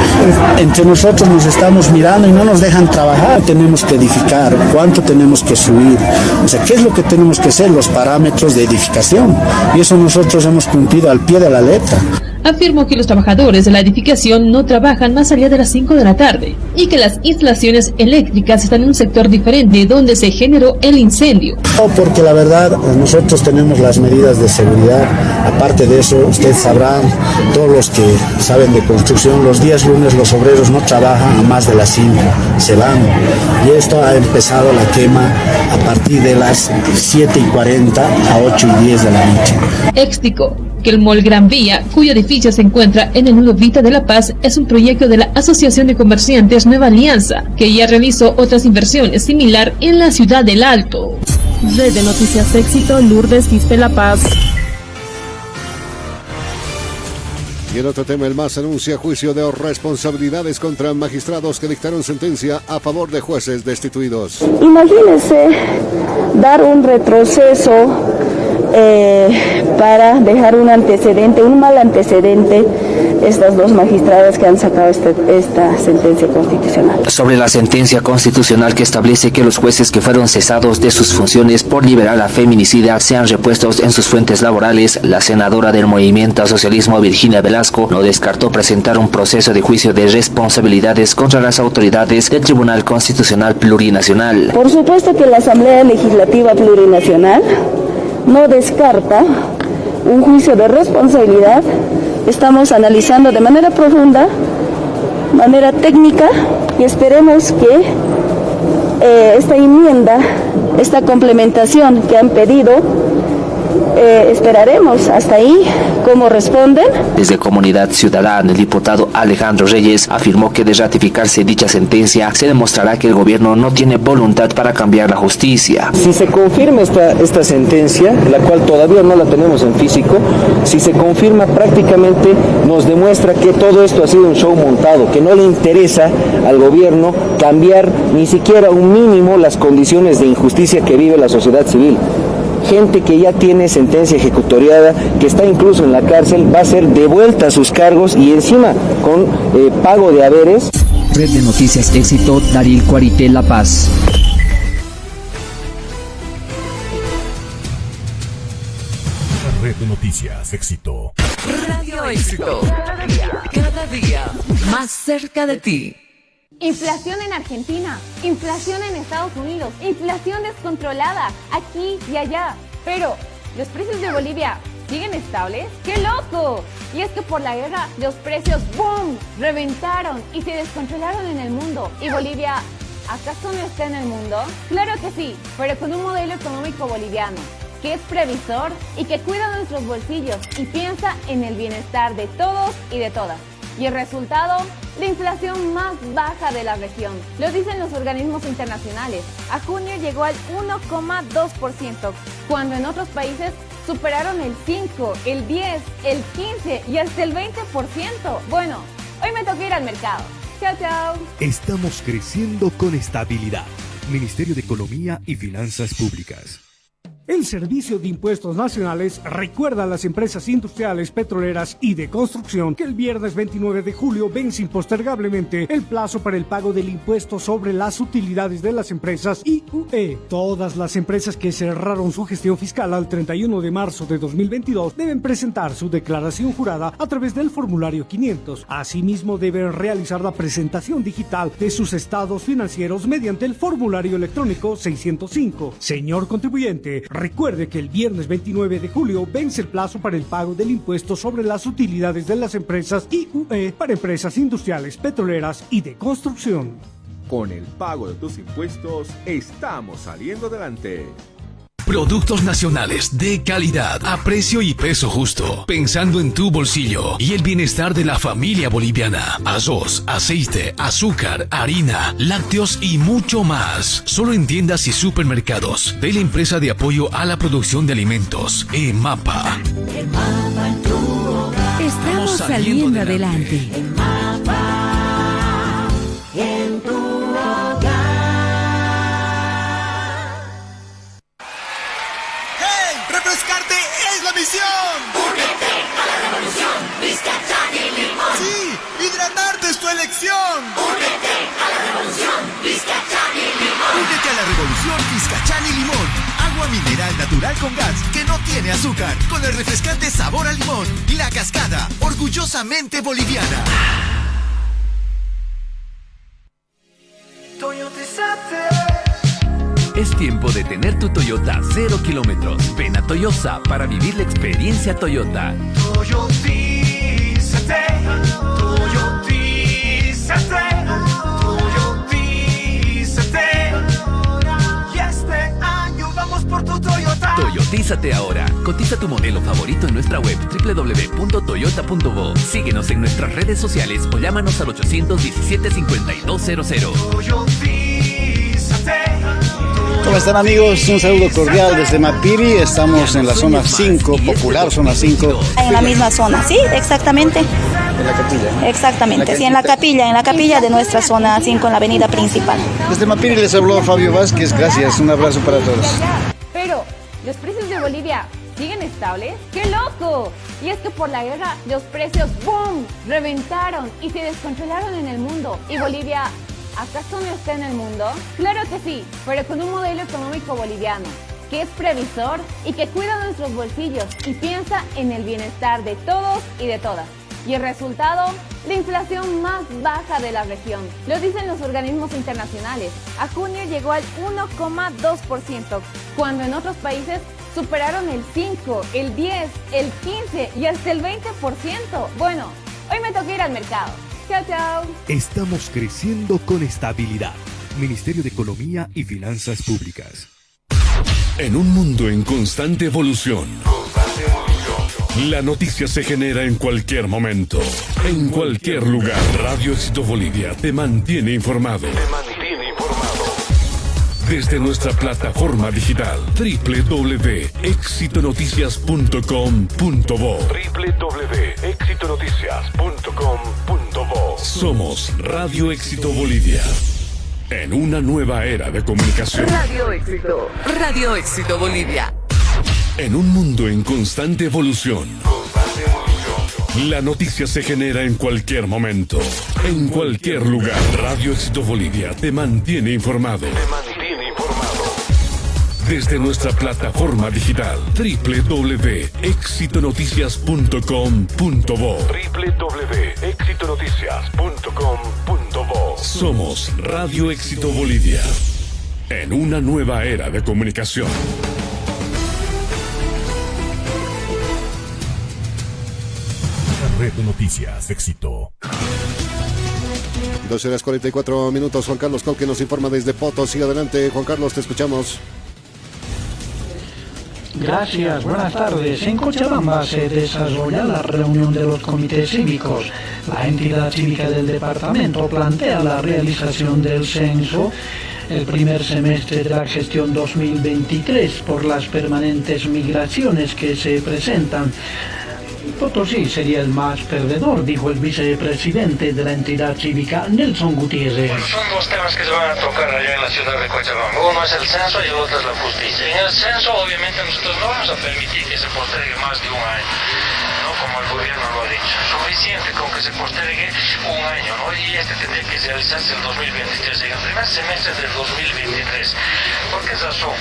entre nosotros nos estamos mirando y no nos dejan trabajar. Tenemos que edificar, cuánto tenemos que subir, o sea, qué es lo que tenemos que hacer, los parámetros de edificación, y eso nosotros hemos cumplido al pie de la letra. Afirmó que los trabajadores de la edificación no trabajan más allá de las 5 de la tarde y que las instalaciones eléctricas están en un sector diferente donde se generó el incendio. No, porque la verdad nosotros tenemos las medidas de seguridad. Aparte de eso, ustedes sabrán, todos los que saben de construcción, los días lunes los obreros no trabajan a más de las 5, se van. Y esto ha empezado la quema a partir de las 7:40 a 8:10 de la noche. Explicó que el Mall Gran Vía, cuyo edificio se encuentra en el nudo Vita de La Paz, es un proyecto de la Asociación de Comerciantes Nueva Alianza, que ya realizó otras inversiones similar en la ciudad del Alto. Red de Noticias Éxito, Lourdes Quispe, La Paz. Y en otro tema, el MAS anuncia juicio de responsabilidades contra magistrados que dictaron sentencia a favor de jueces destituidos. Imagínense dar un retroceso para dejar un antecedente, un mal antecedente, estas 2 magistradas que han sacado esta sentencia constitucional. Sobre la sentencia constitucional que establece que los jueces que fueron cesados de sus funciones por liberar a feminicida sean repuestos en sus fuentes laborales, la senadora del Movimiento Socialismo Virginia Velasco no descartó presentar un proceso de juicio de responsabilidades contra las autoridades del Tribunal Constitucional Plurinacional. Por supuesto que la Asamblea Legislativa Plurinacional no descarta un juicio de responsabilidad. Estamos analizando de manera profunda, manera técnica, y esperemos que esta enmienda, esta complementación que han pedido, esperaremos hasta ahí cómo responden. Desde Comunidad Ciudadana, el diputado Alejandro Reyes afirmó que de ratificarse dicha sentencia se demostrará que el gobierno no tiene voluntad para cambiar la justicia. Si se confirma esta sentencia, la cual todavía no la tenemos en físico, si se confirma, prácticamente nos demuestra que todo esto ha sido un show montado, que no le interesa al gobierno cambiar ni siquiera un mínimo las condiciones de injusticia que vive la sociedad civil. Gente que ya tiene sentencia ejecutoriada, que está incluso en la cárcel, va a ser devuelta a sus cargos y encima con pago de haberes. Red de Noticias Éxito, Daril Cuarité, La Paz. Red de Noticias Éxito. Radio Éxito. Cada día más cerca de ti. Inflación en Argentina, inflación en Estados Unidos, inflación descontrolada aquí y allá. Pero, ¿los precios de Bolivia siguen estables? ¡Qué loco! Y es que por la guerra los precios ¡boom! Reventaron y se descontrolaron en el mundo. ¿Y Bolivia acaso no está en el mundo? Claro que sí, pero con un modelo económico boliviano. que es previsor y que cuida nuestros bolsillos y piensa en el bienestar de todos y de todas. Y el resultado, la inflación más baja de la región. Lo dicen los organismos internacionales. A junio llegó al 1,2%, cuando en otros países superaron el 5, el 10, el 15 y hasta el 20%. Bueno, hoy me toca ir al mercado. Chao, chao. Estamos creciendo con estabilidad. Ministerio de Economía y Finanzas Públicas. El Servicio de Impuestos Nacionales recuerda a las empresas industriales, petroleras y de construcción que el viernes 29 de julio vence impostergablemente el plazo para el pago del impuesto sobre las utilidades de las empresas IUE. Todas las empresas que cerraron su gestión fiscal al 31 de marzo de 2022 deben presentar su declaración jurada a través del formulario 500. Asimismo, deben realizar la presentación digital de sus estados financieros mediante el formulario electrónico 605. Señor contribuyente, recuerde que el viernes 29 de julio vence el plazo para el pago del impuesto sobre las utilidades de las empresas IUE para empresas industriales, petroleras y de construcción. Con el pago de tus impuestos, estamos saliendo adelante. Productos nacionales de calidad, a precio y peso justo, pensando en tu bolsillo y el bienestar de la familia boliviana. Arroz, aceite, azúcar, harina, lácteos y mucho más. Solo en tiendas y supermercados de la empresa de apoyo a la producción de alimentos, EMAPA. Estamos saliendo adelante. En tu hogar. ¡Hey! ¡Refrescarte es la misión! ¡Únete a la revolución! ¡Vizcachán y limón! ¡Sí! ¡Hidratarte es tu elección! ¡Únete a la revolución! ¡Vizcachán y limón! Únete a la revolución Vizcachán y limón. Agua mineral natural con gas que no tiene azúcar, con el refrescante sabor a limón. La Cascada, orgullosamente boliviana. Es tiempo de tener tu Toyota 0 kilómetros. Ven a Toyosa para vivir la experiencia Toyota. Toyotízate, Toyotízate, Toyotízate. Y este año vamos por tu Toyota. Toyotízate ahora. Cotiza tu modelo favorito en nuestra web www.toyota.bo. Síguenos en nuestras redes sociales o llámanos al 817-5200. ¿Cómo están, amigos? Un saludo cordial desde Mapiri. Estamos en la zona 5, popular zona 5. En la misma zona, sí, exactamente. En la capilla. Exactamente, sí, en la capilla de nuestra zona 5, en la avenida principal. Desde Mapiri les habló Fabio Vázquez. Gracias, un abrazo para todos. Pero, ¿los precios de Bolivia siguen estables? ¡Qué loco! Y es que por la guerra los precios ¡boom! Reventaron y se descontrolaron en el mundo. ¿Y Bolivia acaso no está en el mundo? Claro que sí, pero con un modelo económico boliviano que es previsor y que cuida nuestros bolsillos y piensa en el bienestar de todos y de todas. Y el resultado, la inflación más baja de la región. Lo dicen los organismos internacionales. A junio llegó al 1,2%, cuando en otros países superaron el 5, el 10, el 15 y hasta el 20%. Bueno, hoy me toca ir al mercado. Chao, chao. Estamos creciendo con estabilidad. Ministerio de Economía y Finanzas Públicas. En un mundo en constante evolución, la noticia se genera en cualquier momento, en cualquier lugar. Radio Éxito Bolivia te mantiene informado. Desde nuestra plataforma digital www.exitonoticias.com.bo. www.exitonoticias.com.bo. Somos Radio Éxito Bolivia. En una nueva era de comunicación. Radio Éxito Bolivia. En un mundo en constante evolución. La noticia se genera en cualquier momento, en cualquier lugar. Radio Éxito Bolivia te mantiene informado. Desde nuestra plataforma digital www.exitonoticias.com.bo. www.exitonoticias.com.bo. Somos Radio Éxito Bolivia. En una nueva era de comunicación. Red de Noticias Éxito. 12:44. Juan Carlos Colque nos informa desde Potosí. Adelante, Juan Carlos, te escuchamos. Gracias, buenas tardes. En Cochabamba se desarrolla la reunión de los comités cívicos. La entidad cívica del departamento plantea la realización del censo el primer semestre de la gestión 2023 por las permanentes migraciones que se presentan. Potosí sería el más perdedor, dijo el vicepresidente de la entidad cívica, Nelson Gutiérrez. Son dos temas que se van a tocar allá en la ciudad de Cochabamba. Uno es el censo y el otro es la justicia. En el censo, obviamente, nosotros no vamos a permitir que se postergue más de un año, ¿no? Como el gobierno lo ha dicho. Suficiente con que se postergue un año, ¿no? Y este tendría que realizarse en el 2023, en el primer semestre del 2023. ¿Por qué razón?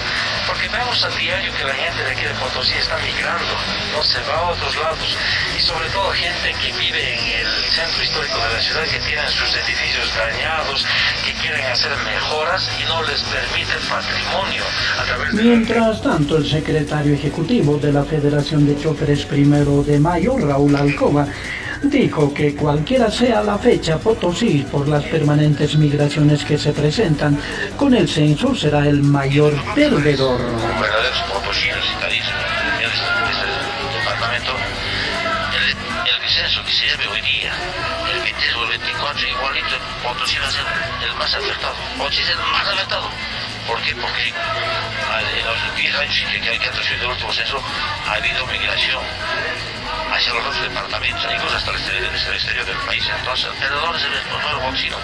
Porque vemos a diario que la gente de aquí de Potosí está migrando, no se va a otros lados, y sobre todo gente que vive en el centro histórico de la ciudad, que tienen sus edificios dañados, que quieren hacer mejoras y no les permite el patrimonio a través de... Mientras tanto, el secretario ejecutivo de la Federación de Choferes 1 de Mayo, Raúl Alcoba, dijo que cualquiera sea la fecha, Potosí, por las permanentes migraciones que se presentan, con el censo será el mayor perdedor. Un verdadero Potosí necesitarísimo en este departamento. El censo que se lleve hoy día, el 23 o el 24, igualito, Potosí va a ser el más afectado. Potosí es el más afectado. ¿Por qué? Porque en los 10 años que hay que atrasar del último censo ha habido migración hacia los otros departamentos, incluso hasta el exterior del país. Entonces, el perdedor es el nuevo Boxino.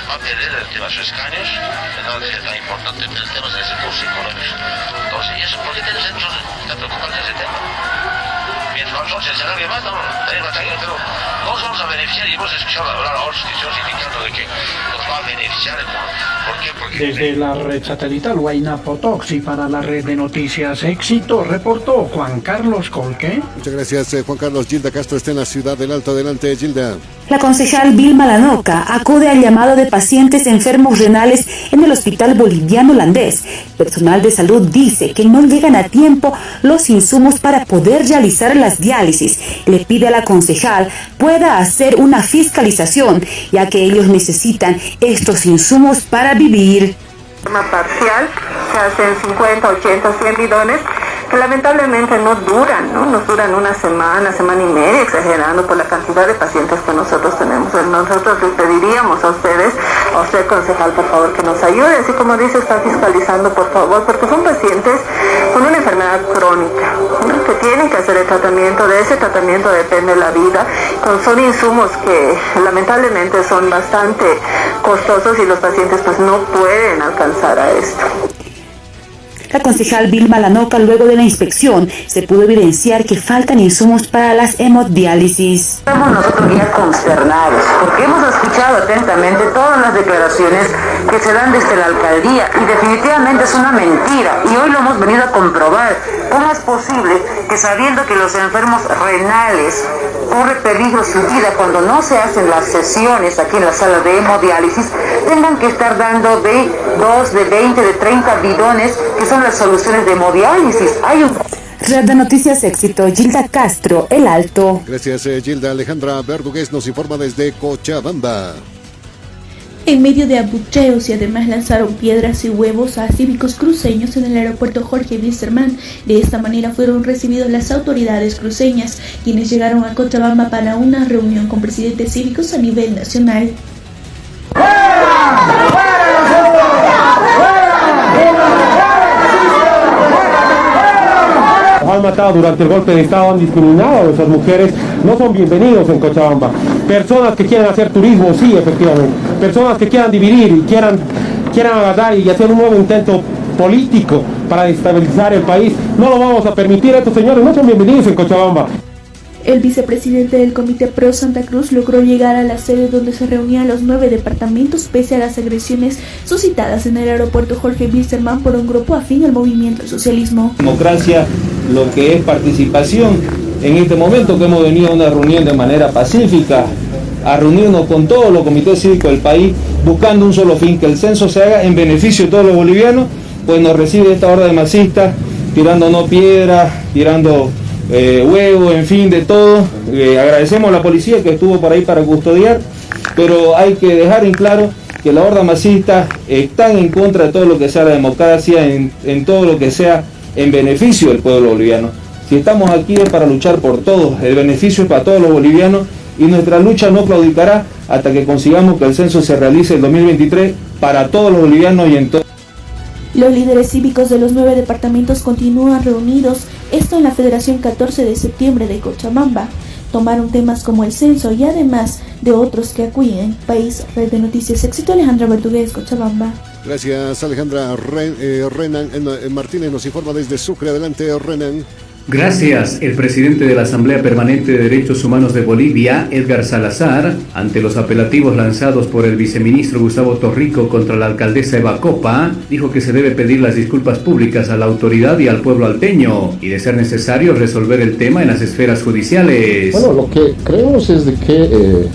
Va a perder el tema de sus escaños, que no es tan importante, pero el tema es el recurso económico. Entonces, y eso, porque tienes entonces, te preocupas de ese tema. Mientras nosotros el salario más, no, pero nos vamos a beneficiar, y hemos escuchado hablar a otros que están indicando de que nos va a beneficiar. ¿Por qué? Porque desde la red satelital Huayna Potoxi para la red de noticias Éxito, reportó Juan Carlos Colque. Muchas gracias, Juan Carlos. Gilda Castro está en la ciudad del Alto. Adelante, Gilda. La concejal Vilma Lanoca acude al llamado de pacientes enfermos renales en el Hospital Boliviano Holandés. Personal de salud dice que no llegan a tiempo los insumos para poder realizar las diálisis. Le pide a la concejal pueda hacer una fiscalización, ya que ellos necesitan estos insumos para vivir. De forma parcial, se hacen 50, 80, 100 bidones que lamentablemente no duran, ¿no? Nos duran una semana y media, exagerando por la cantidad de pacientes que nosotros tenemos. Nosotros les pediríamos a ustedes, a usted concejal, por favor, que nos ayude, así como dice, está fiscalizando, por favor, porque son pacientes con una enfermedad crónica, ¿no? Que tienen que hacer el tratamiento. De ese tratamiento depende la vida. Son insumos que lamentablemente son bastante costosos y los pacientes pues no pueden alcanzar a esto. La concejal Vilma Lanoca, luego de la inspección, se pudo evidenciar que faltan insumos para las hemodiálisis. Estamos nosotros ya consternados, porque hemos escuchado atentamente todas las declaraciones que se dan desde la alcaldía, y definitivamente es una mentira, y hoy lo hemos venido a comprobar. ¿Cómo es posible que, sabiendo que los enfermos renales corre peligro su vida cuando no se hacen las sesiones aquí en la sala de hemodiálisis, tengan que estar dando de 2, de 20, de 30 bidones, que son las soluciones de hemodiálisis? Hay un... Red de Noticias Éxito, Gilda Castro, El Alto. Gracias, Gilda. Alejandra Verdugués nos informa desde Cochabamba. En medio de abucheos y además lanzaron piedras y huevos a cívicos cruceños en el aeropuerto Jorge Wilstermann. De esta manera fueron recibidos las autoridades cruceñas, quienes llegaron a Cochabamba para una reunión con presidentes cívicos a nivel nacional. Han matado durante el golpe de Estado, han discriminado a nuestras mujeres, no son bienvenidos en Cochabamba. Personas que quieran hacer turismo, sí, efectivamente. Personas que quieran dividir y quieran agarrar y hacer un nuevo intento político para destabilizar el país, no lo vamos a permitir. Estos señores no son bienvenidos en Cochabamba. El vicepresidente del Comité Pro Santa Cruz logró llegar a la sede donde se reunían los 9 departamentos pese a las agresiones suscitadas en el aeropuerto Jorge Wilstermann por un grupo afín al movimiento al socialismo. Democracia, lo que es participación, en este momento que hemos venido a una reunión de manera pacífica, a reunirnos con todos los comités cívicos del país, buscando un solo fin, que el censo se haga en beneficio de todos los bolivianos, pues nos recibe esta horda de masistas, tirándonos piedras, tirando huevos, en fin, de todo. Agradecemos a la policía que estuvo por ahí para custodiar, pero hay que dejar en claro que la horda masista están en contra de todo lo que sea la democracia, en todo lo que sea en beneficio del pueblo boliviano. Si estamos aquí es para luchar por todos, el beneficio es para todos los bolivianos y nuestra lucha no claudicará hasta que consigamos que el censo se realice en 2023 para todos los bolivianos y en todo. Los líderes cívicos de los 9 departamentos continúan reunidos, esto en la Federación 14 de septiembre de Cochabamba. Tomaron temas como el censo y además de otros que acuden. País, Red de Noticias Éxito, Alejandra Bertugués, Cochabamba. Gracias, Alejandra. Renan Martínez nos informa desde Sucre. Adelante, Renan. Gracias. El presidente de la Asamblea Permanente de Derechos Humanos de Bolivia, Edgar Salazar, ante los apelativos lanzados por el viceministro Gustavo Torrico contra la alcaldesa Eva Copa, dijo que se debe pedir las disculpas públicas a la autoridad y al pueblo alteño, y de ser necesario resolver el tema en las esferas judiciales. Bueno, lo que creemos es de que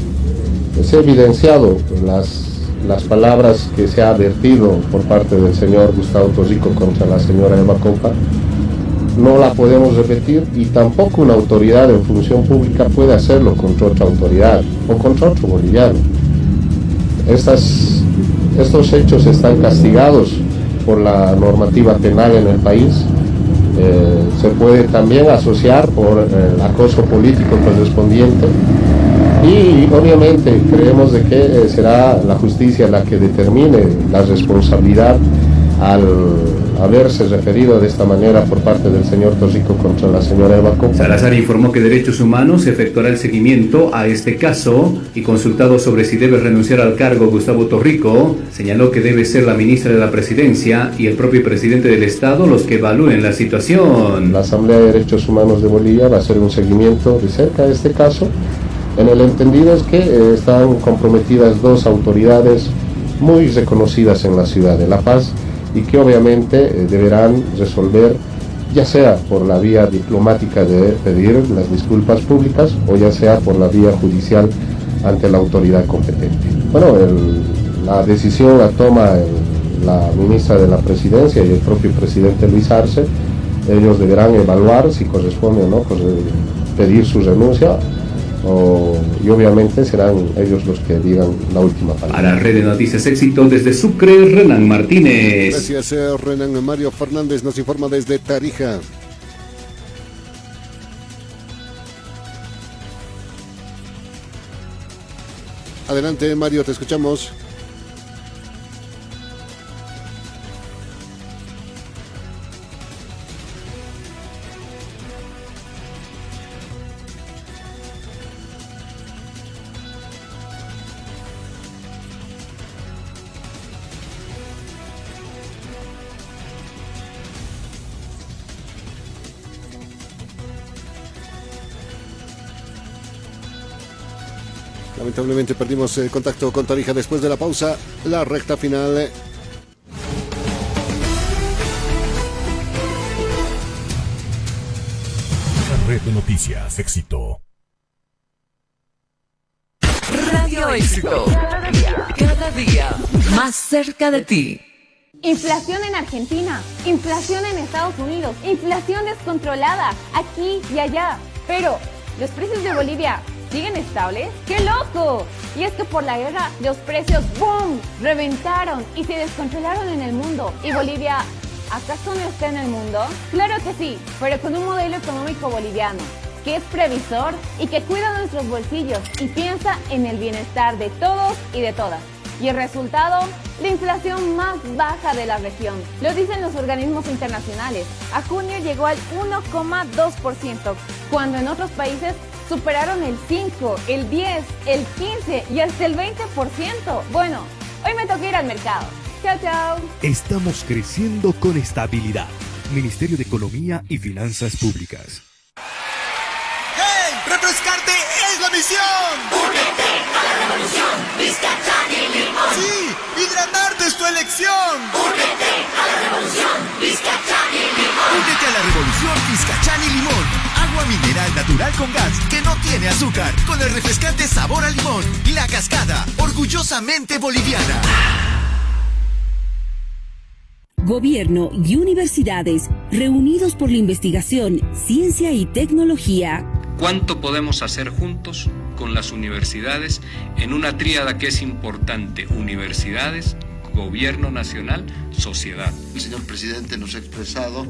se ha evidenciado las palabras que se ha advertido por parte del señor Gustavo Torrico contra la señora Eva Copa. No la podemos repetir y tampoco una autoridad en función pública puede hacerlo contra otra autoridad o contra otro boliviano. Estos hechos están castigados por la normativa penal en el país. Se puede también asociar por el acoso político correspondiente y obviamente creemos de que será la justicia la que determine la responsabilidad al haberse referido de esta manera por parte del señor Torrico contra la señora Eva Copa. Salazar informó que Derechos Humanos efectuará el seguimiento a este caso y consultado sobre si debe renunciar al cargo Gustavo Torrico, señaló que debe ser la ministra de la Presidencia y el propio presidente del Estado los que evalúen la situación. La Asamblea de Derechos Humanos de Bolivia va a hacer un seguimiento de cerca de este caso, en el entendido es que están comprometidas dos autoridades muy reconocidas en la ciudad de La Paz, y que obviamente deberán resolver, ya sea por la vía diplomática de pedir las disculpas públicas o ya sea por la vía judicial ante la autoridad competente. Bueno, la decisión la toma la ministra de la Presidencia y el propio presidente Luis Arce. Ellos deberán evaluar si corresponde o no pedir su renuncia. Y obviamente serán ellos los que digan la última palabra. A la Red de Noticias Éxito desde Sucre, Renan Martínez. Gracias, Renan. Mario Fernández nos informa desde Tarija. Adelante, Mario, te escuchamos. Lamentablemente perdimos el contacto con Tarija después de la pausa, la recta final. La Red de Noticias Éxito. Radio Éxito. Cada día más cerca de ti. Inflación en Argentina, inflación en Estados Unidos, inflación descontrolada aquí y allá. Pero, ¿los precios de Bolivia siguen estables? ¡Qué loco! Y es que por la guerra los precios ¡boom! Reventaron y se descontrolaron en el mundo. ¿Y Bolivia acaso no está en el mundo? Claro que sí, pero con un modelo económico boliviano que es previsor y que cuida nuestros bolsillos y piensa en el bienestar de todos y de todas. Y el resultado, la inflación más baja de la región. Lo dicen los organismos internacionales. A junio llegó al 1,2%, cuando en otros países superaron el 5, el 10, el 15 y hasta el 20%. Bueno, hoy me toca ir al mercado. Chao, chao. Estamos creciendo con estabilidad. Ministerio de Economía y Finanzas Públicas. ¡Hey! ¡Refrescarte es la misión! ¡Únete a la revolución! ¡Vizcachani Limón! ¡Sí! ¡Hidratarte es tu elección! ¡Únete a la revolución! ¡Vizcachani Limón! ¡Únete a la revolución Vizcachani Limón! Agua mineral natural con gas que no tiene azúcar, con el refrescante sabor a limón. La Cascada, orgullosamente boliviana. Gobierno y universidades reunidos por la investigación, ciencia y tecnología. ¿Cuánto podemos hacer juntos con las universidades en una tríada que es importante? Universidades, gobierno nacional, sociedad. El señor presidente nos ha expresado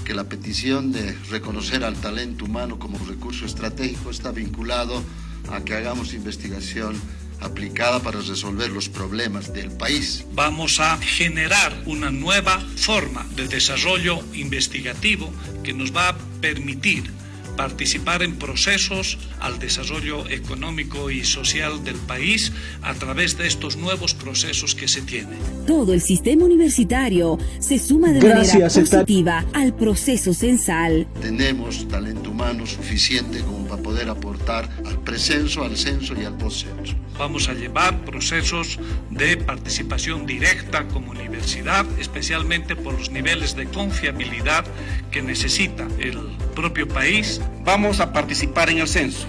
que la petición de reconocer al talento humano como recurso estratégico está vinculado a que hagamos investigación aplicada para resolver los problemas del país. Vamos a generar una nueva forma de desarrollo investigativo que nos va a permitir participar en procesos al desarrollo económico y social del país a través de estos nuevos procesos que se tienen. Todo el sistema universitario se suma de manera positiva al proceso censal. Tenemos talento humano suficiente como para poder aportar al precenso, al censo y al postcenso. Vamos a llevar procesos de participación directa como universidad, especialmente por los niveles de confiabilidad que necesita el propio país. Vamos a participar en el censo,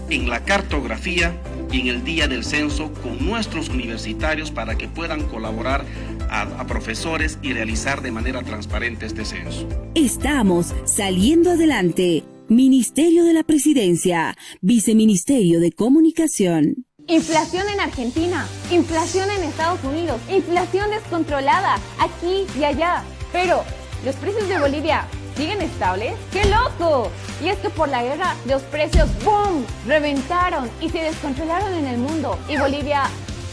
en la cartografía y en el día del censo con nuestros universitarios para que puedan colaborar a profesores y realizar de manera transparente este censo. Estamos saliendo adelante. Ministerio de la Presidencia, Viceministerio de Comunicación. Inflación en Argentina, inflación en Estados Unidos, inflación descontrolada aquí y allá. Pero, ¿los precios de Bolivia siguen estables? ¡Qué loco! Y es que por la guerra los precios ¡boom! Reventaron y se descontrolaron en el mundo. ¿Y Bolivia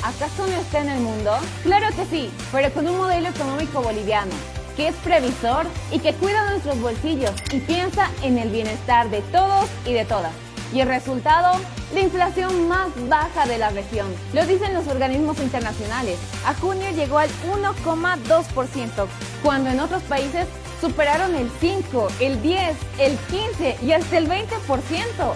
acaso no está en el mundo? Claro que sí, pero con un modelo económico boliviano que es previsor y que cuida nuestros bolsillos y piensa en el bienestar de todos y de todas. Y el resultado, la inflación más baja de la región. Lo dicen los organismos internacionales. A junio llegó al 1,2%, cuando en otros países superaron el 5, el 10, el 15 y hasta el 20%.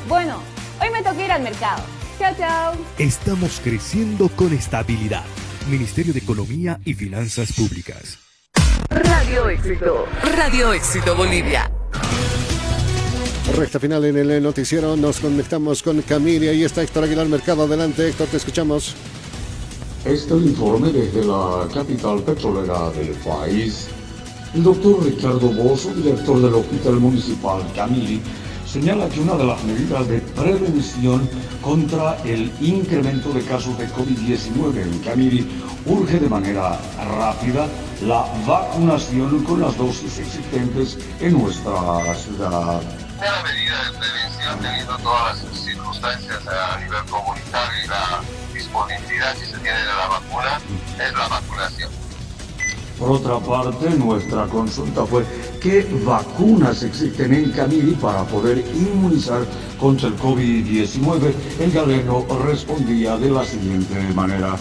Bueno, hoy me toca ir al mercado. Chao, chao. Estamos creciendo con estabilidad. Ministerio de Economía y Finanzas Públicas. Radio Éxito Bolivia. Recta final en el noticiero, nos conectamos con Camiria y está Héctor Aguilar Mercado. Adelante, Héctor, te escuchamos. Este es el informe desde la capital petrolera del país. El doctor Ricardo Bozo, director del Hospital Municipal Camiri, señala que una de las medidas de prevención contra el incremento de casos de COVID-19 en Camiri urge de manera rápida la vacunación con las dosis existentes en nuestra ciudad. Una medida de prevención debido a todas las circunstancias a nivel comunitario y la disponibilidad que se tiene de la vacuna es la vacunación. Por otra parte, nuestra consulta fue ¿qué vacunas existen en Camiri para poder inmunizar contra el COVID-19? El galeno respondía de la siguiente manera.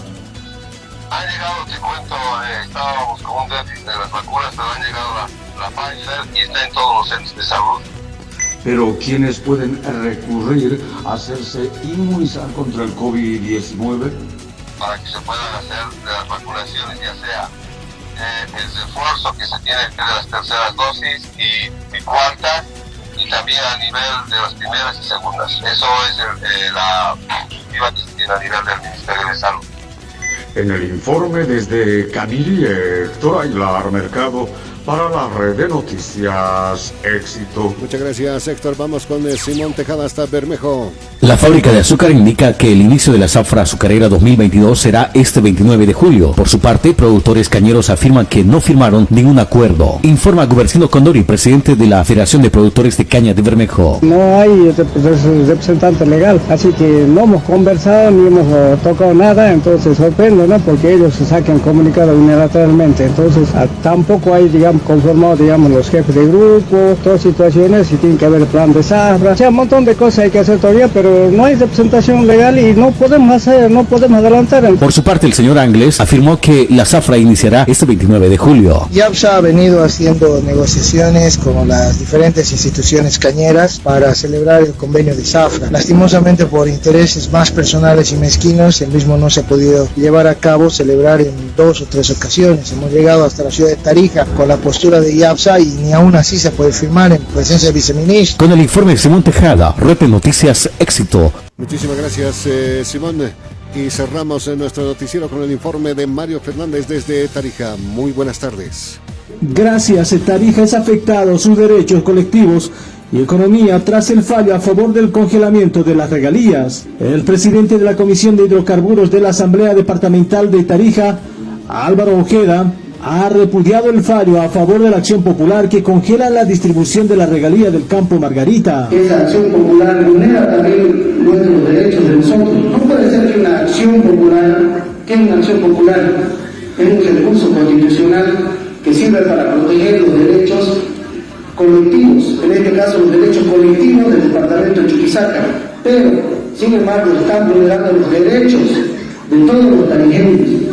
Han llegado, te cuento, estábamos con un déficit de las vacunas, pero han llegado la Pfizer y está en todos los centros de salud. Pero ¿quiénes pueden recurrir a hacerse inmunizar contra el COVID-19? Para que se puedan hacer de las vacunaciones, ya sea el refuerzo que se tiene de las terceras dosis y cuartas, y también a nivel de las primeras y segundas. Eso es la iniciativa que se tiene a nivel del Ministerio de Salud. En el informe desde Camiri, Héctor Aguilar Mercado, para la red de noticias Éxito. Muchas gracias, Héctor. Vamos con Simón Tejada hasta Bermejo. La fábrica de azúcar indica que el inicio de la zafra azucarera 2022 será este 29 de julio. Por su parte, productores cañeros afirman que no firmaron ningún acuerdo. Informa Gumersindo Condori, presidente de la Federación de Productores de Caña de Bermejo. No hay representante legal, así que no hemos conversado ni hemos tocado nada, entonces sorprende, ¿no? Porque ellos se sacan comunicado unilateralmente, entonces tampoco hay, digamos, conformado, digamos, los jefes de grupo, todas situaciones, y tiene que haber plan de zafra, o sea, un montón de cosas hay que hacer todavía, pero no hay representación legal y no podemos adelantar. Por su parte, el señor Angles afirmó que la zafra iniciará este 29 de julio. YAPSA ha venido haciendo negociaciones con las diferentes instituciones cañeras para celebrar el convenio de zafra. Lastimosamente, por intereses más personales y mezquinos, el mismo no se ha podido llevar a cabo, celebrar en 2 o 3 ocasiones. Hemos llegado hasta la ciudad de Tarija con la postura de YAPSA y ni aún así se puede firmar en presencia del viceministro. Con el informe de Simón Tejada, Red de Noticias Éxito. Muchísimas gracias, Simón. Y cerramos nuestro noticiero con el informe de Mario Fernández desde Tarija. Muy buenas tardes. Gracias. Tarija es afectado sus derechos colectivos y economía tras el fallo a favor del congelamiento de las regalías. El presidente de la Comisión de Hidrocarburos de la Asamblea Departamental de Tarija, Álvaro Ojeda, ha repudiado el fallo a favor de la acción popular que congela la distribución de la regalía del campo Margarita. Esa acción popular vulnera también nuestros derechos de nosotros. No puede ser que una acción popular, es un recurso constitucional que sirve para proteger los derechos colectivos, en este caso los derechos colectivos del departamento de Chuquisaca, pero sin embargo están vulnerando los derechos de todos los tarijeños.